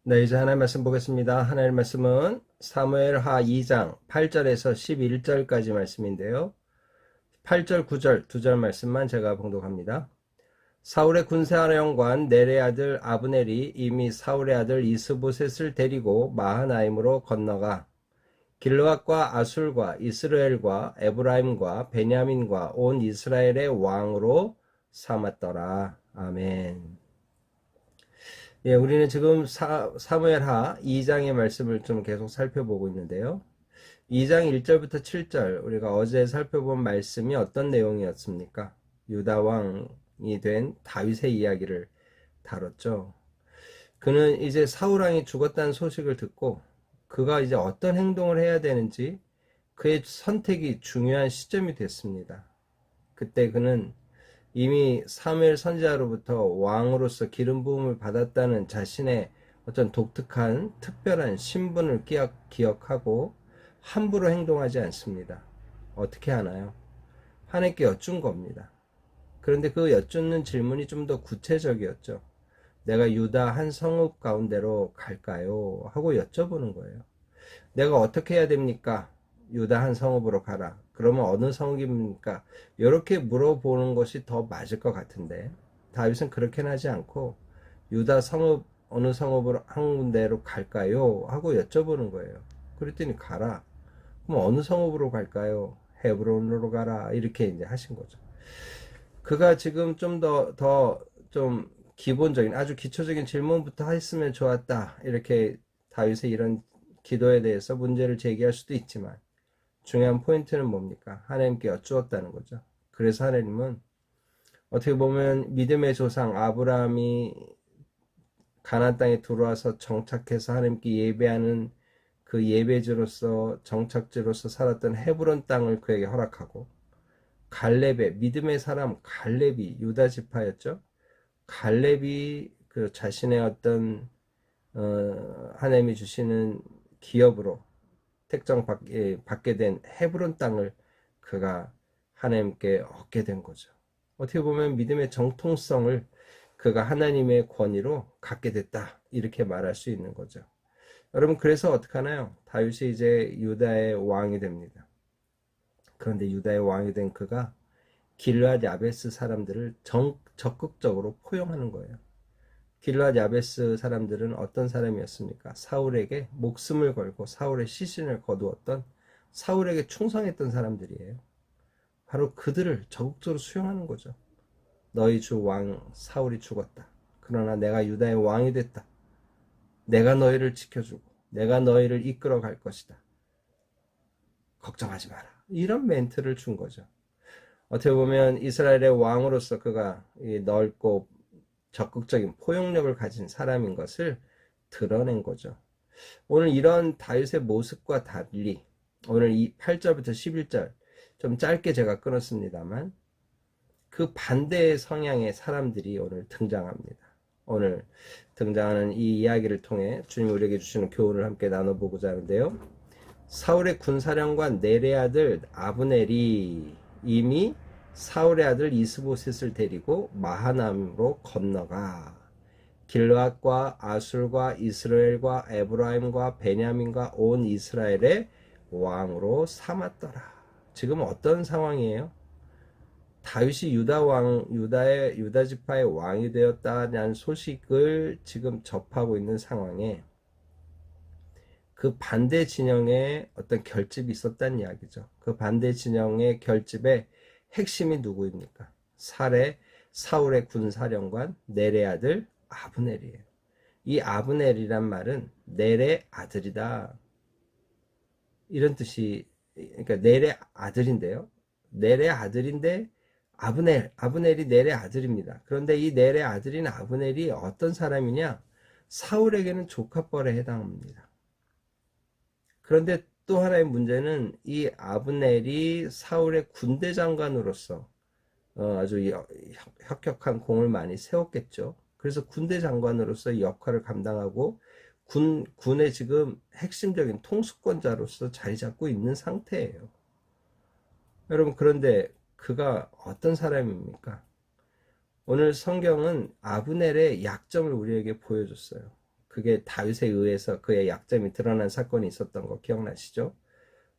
네, 이제 하나님 말씀 보겠습니다. 하나님 말씀은 사무엘하 2장 8절에서 11절까지 말씀인데요. 8절, 9절, 2절 말씀만 제가 봉독합니다. 사울의 군사령관 넬의 아들 아브넬이 이미 사울의 아들 이스보셋을 데리고 마하나임으로 건너가 길르앗과 아술과 이스라엘과 에브라임과 베냐민과 온 이스라엘의 왕으로 삼았더라. 아멘. 예, 우리는 지금 사무엘하 2장의 말씀을 좀 계속 살펴보고 있는데요. 2장 1절부터 7절, 우리가 어제 살펴본 말씀이 어떤 내용이었습니까? 유다 왕이 된 다윗의 이야기를 다뤘죠. 그는 이제 사울 왕이 죽었다는 소식을 듣고 그가 이제 어떤 행동을 해야 되는지 그의 선택이 중요한 시점이 됐습니다. 그때 그는 이미 사무엘 선지자로부터 왕으로서 기름 부음을 받았다는 자신의 어떤 독특한 특별한 신분을 기억하고 함부로 행동하지 않습니다. 어떻게 하나요? 하나님께 여쭌 겁니다. 그런데 그 여쭙는 질문이 좀 더 구체적이었죠. 내가 유다 한 성읍 가운데로 갈까요? 하고 여쭤보는 거예요. 내가 어떻게 해야 됩니까? 유다 한 성읍으로 가라. 그러면 어느 성읍입니까? 이렇게 물어보는 것이 더 맞을 것 같은데 다윗은 그렇게는 하지 않고 유다 성읍 어느 성읍으로 한 군데로 갈까요? 하고 여쭤보는 거예요. 그랬더니 가라. 그럼 어느 성읍으로 갈까요? 헤브론으로 가라. 이렇게 이제 하신 거죠. 그가 지금 좀 좀 기본적인 아주 기초적인 질문부터 했으면 좋았다. 이렇게 다윗의 이런 기도에 대해서 문제를 제기할 수도 있지만 중요한 포인트는 뭡니까? 하나님께 여쭈었다는 거죠. 그래서 하나님은 어떻게 보면 믿음의 조상 아브라함이 가나안 땅에 들어와서 정착해서 하나님께 예배하는 그 예배지로서 정착지로서 살았던 헤브론 땅을 그에게 허락하고 갈렙의 믿음의 사람 갈렙이 유다 지파였죠. 갈렙이 그 자신의 어떤 하나님이 주시는 기업으로 받게 된 헤브론 땅을 그가 하나님께 얻게 된 거죠. 어떻게 보면 믿음의 정통성을 그가 하나님의 권위로 갖게 됐다. 이렇게 말할 수 있는 거죠. 여러분, 그래서 어떻게 하나요? 다윗이 이제 유다의 왕이 됩니다. 그런데 유다의 왕이 된 그가 길르앗 야베스 사람들을 적극적으로 포용하는 거예요. 길르앗 야베스 사람들은 어떤 사람이었습니까? 사울에게 목숨을 걸고 사울의 시신을 거두었던 사울에게 충성했던 사람들이에요. 바로 그들을 적극적으로 수용하는 거죠. 너희 주 왕 사울이 죽었다. 그러나 내가 유다의 왕이 됐다. 내가 너희를 지켜주고 내가 너희를 이끌어 갈 것이다. 걱정하지 마라. 이런 멘트를 준 거죠. 어떻게 보면 이스라엘의 왕으로서 그가 넓고 적극적인 포용력을 가진 사람인 것을 드러낸 거죠. 오늘 이런 다윗의 모습과 달리 오늘 이 8절부터 11절 좀 짧게 제가 끊었습니다만 그 반대의 성향의 사람들이 오늘 등장합니다. 오늘 등장하는 이 이야기를 통해 주님이 우리에게 주시는 교훈을 함께 나눠보고자 하는데요. 사울의 군사령관 넬의 아들 아브넬이 이미 사울의 아들 이스보셋을 데리고 마하나임으로 건너가 길르앗과 아술과 이스라엘과 에브라임과 베냐민과 온 이스라엘의 왕으로 삼았더라. 지금 어떤 상황이에요? 다윗이 유다 지파의 왕이 되었다는 소식을 지금 접하고 있는 상황에 그 반대 진영에 어떤 결집이 있었다는 이야기죠. 그 반대 진영의 결집의 핵심이 누구입니까? 사울의 군사령관 넬의 아들 아브넬이에요. 이 아브넬이란 말은 넬의 아들이다. 이런 뜻이, 그러니까 넬의 아들인데요. 넬의 아들인데 아브넬이 넬의 아들입니다. 그런데 이 넬의 아들인 아브넬이 어떤 사람이냐? 사울에게는 조카뻘에 해당합니다. 그런데 또 하나의 문제는 이 아브넬이 사울의 군대 장관으로서 아주 혁혁한 공을 많이 세웠겠죠. 그래서 군대 장관으로서 역할을 감당하고 군의 지금 핵심적인 통수권자로서 자리 잡고 있는 상태예요. 여러분, 그런데 그가 어떤 사람입니까? 오늘 성경은 아브넬의 약점을 우리에게 보여줬어요. 그게 다윗에 의해서 그의 약점이 드러난 사건이 있었던 거 기억나시죠?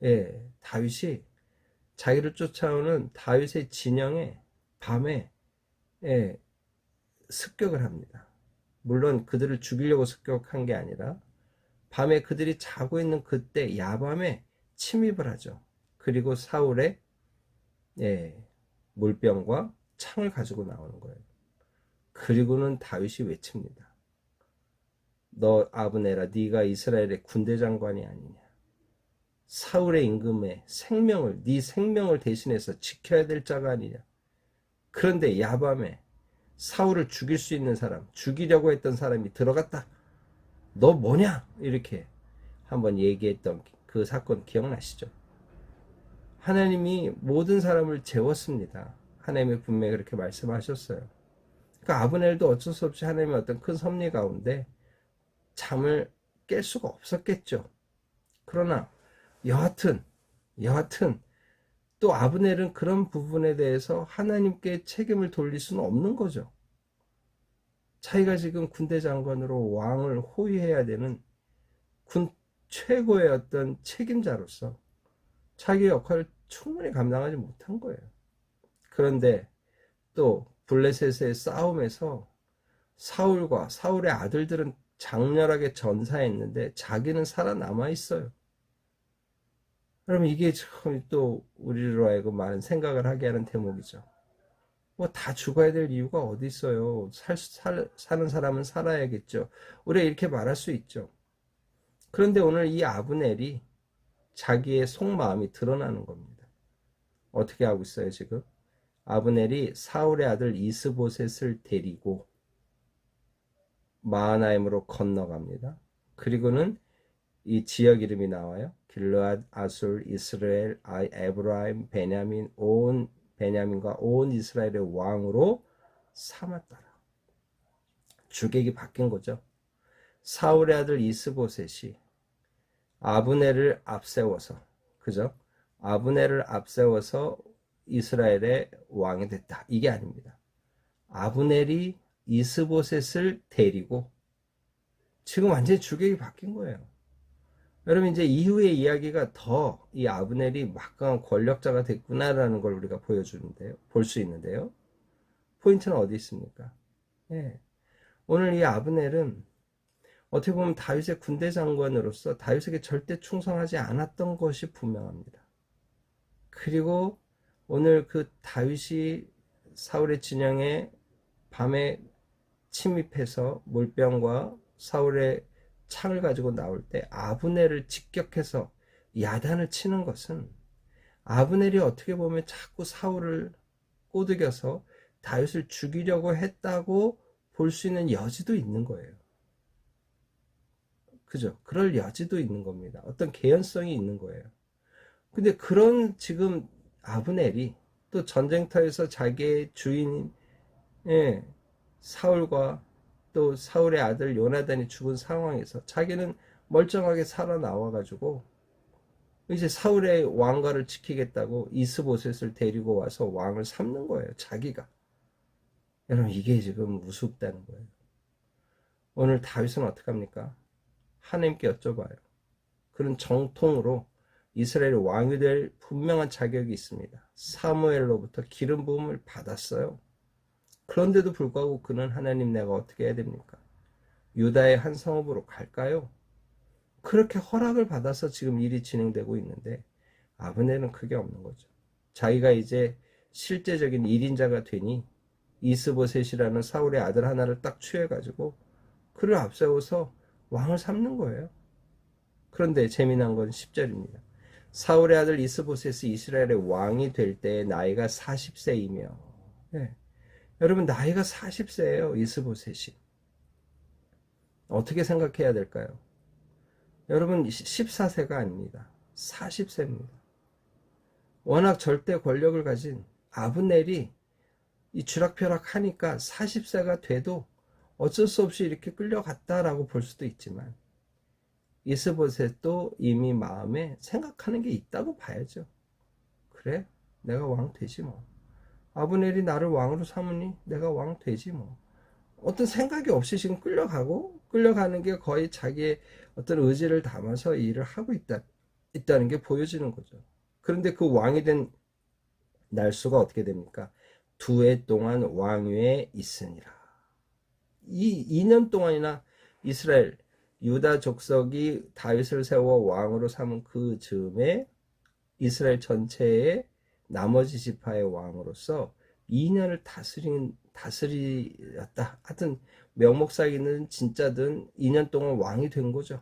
예, 다윗이 자기를 쫓아오는 다윗의 진영에 밤에 예, 습격을 합니다. 물론 그들을 죽이려고 습격한 게 아니라 밤에 그들이 자고 있는 그때 야밤에 침입을 하죠. 그리고 사울의 예, 물병과 창을 가지고 나오는 거예요. 그리고는 다윗이 외칩니다. 너 아브네라, 네가 이스라엘의 군대 장관이 아니냐. 사울의 임금의 생명을, 네 생명을 대신해서 지켜야 될 자가 아니냐. 그런데 야밤에 사울을 죽일 수 있는 사람, 죽이려고 했던 사람이 들어갔다. 너 뭐냐? 이렇게 한번 얘기했던 그 사건 기억나시죠? 하나님이 모든 사람을 재웠습니다. 하나님이 분명히 그렇게 말씀하셨어요. 그러니까 아브넬도 어쩔 수 없이 하나님의 어떤 큰 섭리 가운데 잠을 깰 수가 없었겠죠. 그러나 여하튼 또 아브넬은 그런 부분에 대해서 하나님께 책임을 돌릴 수는 없는 거죠. 자기가 지금 군대 장관으로 왕을 호위해야 되는 군 최고의 어떤 책임자로서 자기 역할을 충분히 감당하지 못한 거예요. 그런데 또 블레셋의 싸움에서 사울과 사울의 아들들은 장렬하게 전사했는데 자기는 살아남아 있어요. 그럼 이게 또 우리로 하여금 많은 생각을 하게 하는 대목이죠. 뭐 다 죽어야 될 이유가 어디 있어요. 사는 사람은 살아야겠죠. 우리가 이렇게 말할 수 있죠. 그런데 오늘 이 아브넬이 자기의 속마음이 드러나는 겁니다. 어떻게 하고 있어요 지금? 아브넬이 사울의 아들 이스보셋을 데리고 마하나임으로 건너갑니다. 그리고는 이 지역 이름이 나와요. 길르앗, 아술, 이스라엘, 에브라임, 베냐민, 온 베냐민과 온 이스라엘의 왕으로 삼았더라. 주객이 바뀐 거죠. 사울의 아들 이스보셋이 아브넬을 앞세워서, 그죠? 아브넬을 앞세워서 이스라엘의 왕이 됐다. 이게 아닙니다. 아브넬이 이스보셋을 데리고 지금 완전히 주객이 바뀐 거예요. 여러분 이제 이후의 이야기가 더 이 아브넬이 막강한 권력자가 됐구나라는 걸 우리가 보여주는데요. 볼 수 있는데요. 포인트는 어디 있습니까? 예. 오늘 이 아브넬은 어떻게 보면 다윗의 군대 장관으로서 다윗에게 절대 충성하지 않았던 것이 분명합니다. 그리고 오늘 그 다윗이 사울의 진영에 밤에 침입해서 물병과 사울의 창을 가지고 나올 때 아브넬을 직격해서 야단을 치는 것은 아브넬이 어떻게 보면 자꾸 사울을 꼬드겨서 다윗을 죽이려고 했다고 볼 수 있는 여지도 있는 거예요. 그죠? 그럴 여지도 있는 겁니다. 어떤 개연성이 있는 거예요. 근데 그런 지금 아브넬이 또 전쟁터에서 자기의 주인인 사울과 또 사울의 아들 요나단이 죽은 상황에서 자기는 멀쩡하게 살아나와가지고 이제 사울의 왕가를 지키겠다고 이스보셋을 데리고 와서 왕을 삼는 거예요. 자기가. 여러분 이게 지금 우습다는 거예요. 오늘 다윗은 어떻게 합니까? 하나님께 여쭤봐요. 그런 정통으로 이스라엘의 왕이 될 분명한 자격이 있습니다. 사무엘로부터 기름 부음을 받았어요. 그런데도 불구하고 그는 하나님 내가 어떻게 해야 됩니까? 유다의 한 성읍으로 갈까요? 그렇게 허락을 받아서 지금 일이 진행되고 있는데 아브넬은 그게 없는 거죠. 자기가 이제 실제적인 1인자가 되니 이스보셋이라는 사울의 아들 하나를 딱 취해가지고 그를 앞세워서 왕을 삼는 거예요. 그런데 재미난 건 10절입니다. 사울의 아들 이스보셋이 이스라엘의 왕이 될 때 나이가 40세이며 네. 여러분 나이가 40세예요. 이스보셋이. 어떻게 생각해야 될까요? 여러분 14세가 아닙니다. 40세입니다. 워낙 절대 권력을 가진 아브넬이 이 쥐락펴락 하니까 40세가 돼도 어쩔 수 없이 이렇게 끌려갔다라고 볼 수도 있지만 이스보셋도 이미 마음에 생각하는 게 있다고 봐야죠. 그래? 내가 왕 되지 뭐. 아브넬이 나를 왕으로 삼으니 내가 왕 되지 뭐. 어떤 생각이 없이 지금 끌려가고 끌려가는 게 거의 자기의 어떤 의지를 담아서 일을 하고 있다는 게 보여지는 거죠. 그런데 그 왕이 된 날수가 어떻게 됩니까? 2해 동안 왕위에 있으니라. 이 2년 동안이나 이스라엘 유다 족속이 다윗을 세워 왕으로 삼은 그 즈음에 이스라엘 전체의 나머지 지파의 왕으로서 2년을 다스리었다. 하여튼 명목상이든 진짜든 2년 동안 왕이 된 거죠.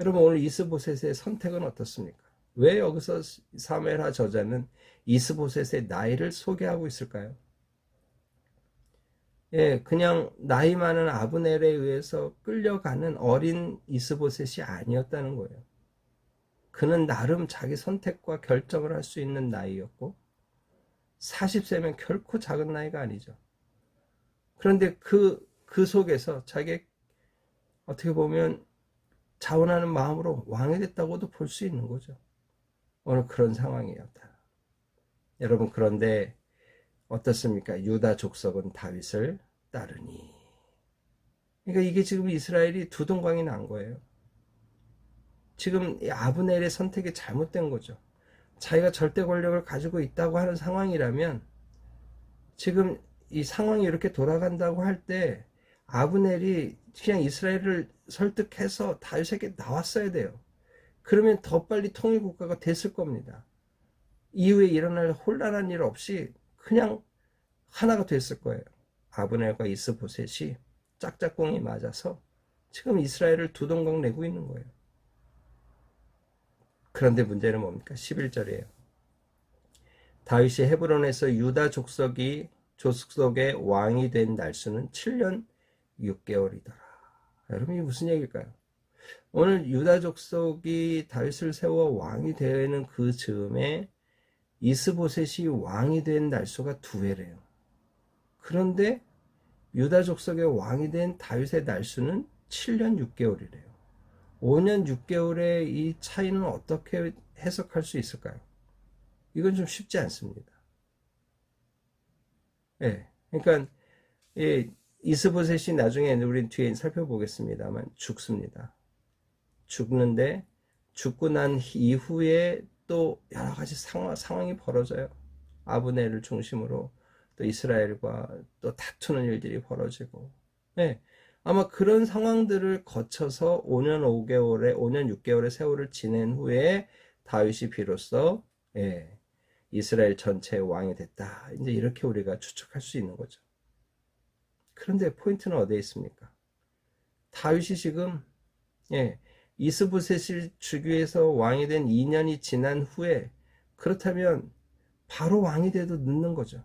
여러분, 오늘 이스보셋의 선택은 어떻습니까? 왜 여기서 사무엘하 저자는 이스보셋의 나이를 소개하고 있을까요? 예, 그냥 나이 많은 아브넬에 의해서 끌려가는 어린 이스보셋이 아니었다는 거예요. 그는 나름 자기 선택과 결정을 할 수 있는 나이였고 40세면 결코 작은 나이가 아니죠. 그런데 그 속에서 자기 어떻게 보면 자원하는 마음으로 왕이 됐다고도 볼 수 있는 거죠. 오늘 그런 상황이었다. 여러분, 그런데 어떻습니까? 유다 족속은 다윗을 따르니. 그러니까 이게 지금 이스라엘이 두 동강이 난 거예요. 지금 아브넬의 선택이 잘못된 거죠. 자기가 절대 권력을 가지고 있다고 하는 상황이라면 지금 이 상황이 이렇게 돌아간다고 할 때 아브넬이 그냥 이스라엘을 설득해서 다윗에게 나왔어야 돼요. 그러면 더 빨리 통일국가가 됐을 겁니다. 이후에 일어날 혼란한 일 없이 그냥 하나가 됐을 거예요. 아브넬과 이스보셋이 짝짝꿍이 맞아서 지금 이스라엘을 두 동강 내고 있는 거예요. 그런데 문제는 뭡니까? 11절이에요. 다윗이 헤브론에서 유다 족속의 왕이 된 날수는 7년 6개월이더라. 여러분, 이게 무슨 얘기일까요? 오늘 유다 족속이 다윗을 세워 왕이 되는 그 즈음에 이스보셋이 왕이 된 날수가 2회래요. 그런데 유다 족속의 왕이 된 다윗의 날수는 7년 6개월이래요. 5년 6개월의 이 차이는 어떻게 해석할 수 있을까요? 이건 좀 쉽지 않습니다. 예. 그러니까, 이스보셋이 나중에 우리 뒤에 살펴보겠습니다만 죽습니다. 죽는데, 죽고 난 이후에 또 여러 가지 상황이 벌어져요. 아브넬을 중심으로 또 이스라엘과 또 다투는 일들이 벌어지고, 예. 아마 그런 상황들을 거쳐서 5년 6개월의 세월을 지낸 후에 다윗이 비로소 이스라엘 전체의 왕이 됐다. 이제 이렇게 우리가 추측할 수 있는 거죠. 그런데 포인트는 어디에 있습니까? 다윗이 지금 이스보셋을 죽이해서 왕이 된 2년이 지난 후에 그렇다면 바로 왕이 돼도 늦는 거죠.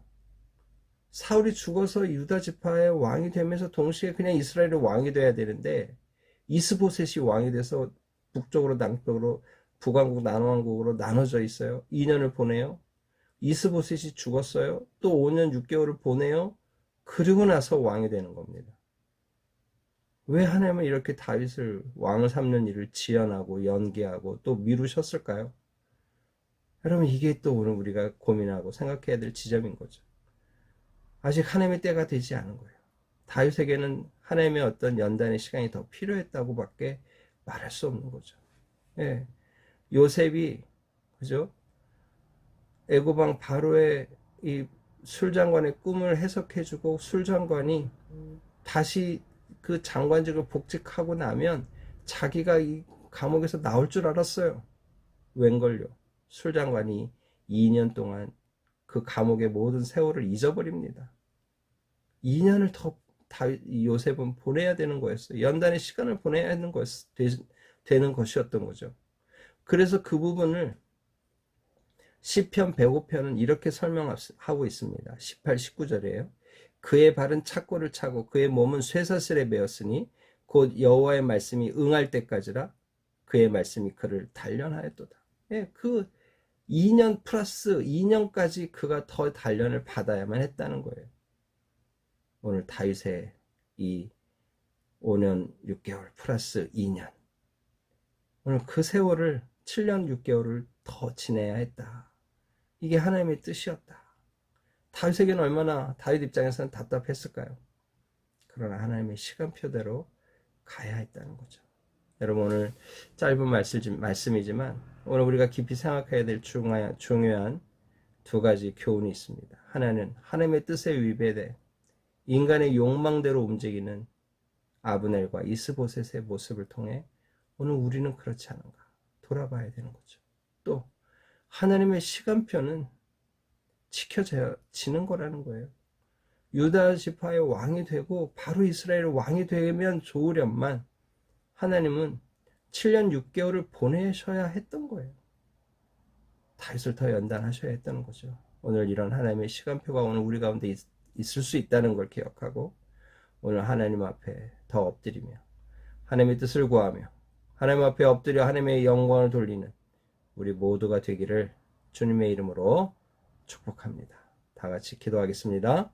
사울이 죽어서 유다 지파의 왕이 되면서 동시에 그냥 이스라엘의 왕이 돼야 되는데 이스보셋이 왕이 돼서 북쪽으로 남쪽으로 북왕국 남왕국으로 나눠져 있어요. 2년을 보내요. 이스보셋이 죽었어요. 또 5년 6개월을 보내요. 그리고 나서 왕이 되는 겁니다. 왜 하나님은 이렇게 다윗을 왕을 삼는 일을 지연하고 연기하고 또 미루셨을까요? 여러분, 이게 또 오늘 우리가 고민하고 생각해야 될 지점인 거죠. 아직 하나님의 때가 되지 않은 거예요. 다윗에게는 하나님의 어떤 연단의 시간이 더 필요했다고 밖에 말할 수 없는 거죠. 예. 요셉이, 그죠? 애고방 바로의 이 술장관의 꿈을 해석해주고 술장관이 다시 그 장관직을 복직하고 나면 자기가 이 감옥에서 나올 줄 알았어요. 웬걸요? 술장관이 2년 동안 그 감옥의 모든 세월을 잊어버립니다. 2년을 더 요셉은 보내야 되는 거였어요. 연단의 시간을 보내야 되는 것이었던 거죠. 그래서 그 부분을 시편 105편은 이렇게 설명하고 있습니다. 18, 19절이에요. 그의 발은 착고를 차고 그의 몸은 쇠사슬에 매었으니 곧 여호와의 말씀이 응할 때까지라 그의 말씀이 그를 단련하였도다. 그 2년 플러스 2년까지 그가 더 단련을 받아야만 했다는 거예요. 오늘 다윗의 이 5년 6개월 플러스 2년, 오늘 그 세월을 7년 6개월을 더 지내야 했다. 이게 하나님의 뜻이었다. 다윗에게는 얼마나 다윗 입장에서는 답답했을까요? 그러나 하나님의 시간표대로 가야 했다는 거죠. 여러분, 오늘 짧은 말씀이지만 오늘 우리가 깊이 생각해야 될 중요한 두 가지 교훈이 있습니다. 하나는 하나님의 뜻에 위배돼 인간의 욕망대로 움직이는 아브넬과 이스보셋의 모습을 통해 오늘 우리는 그렇지 않은가 돌아봐야 되는 거죠. 또 하나님의 시간표는 지켜지는 거라는 거예요. 유다 지파의 왕이 되고 바로 이스라엘의 왕이 되면 좋으련만 하나님은 7년 6개월을 보내셔야 했던 거예요. 다윗을 더 연단하셔야 했다는 거죠. 오늘 이런 하나님의 시간표가 오늘 우리 가운데 있을 수 있다는 걸 기억하고 오늘 하나님 앞에 더 엎드리며 하나님의 뜻을 구하며 하나님 앞에 엎드려 하나님의 영광을 돌리는 우리 모두가 되기를 주님의 이름으로 축복합니다. 다 같이 기도하겠습니다.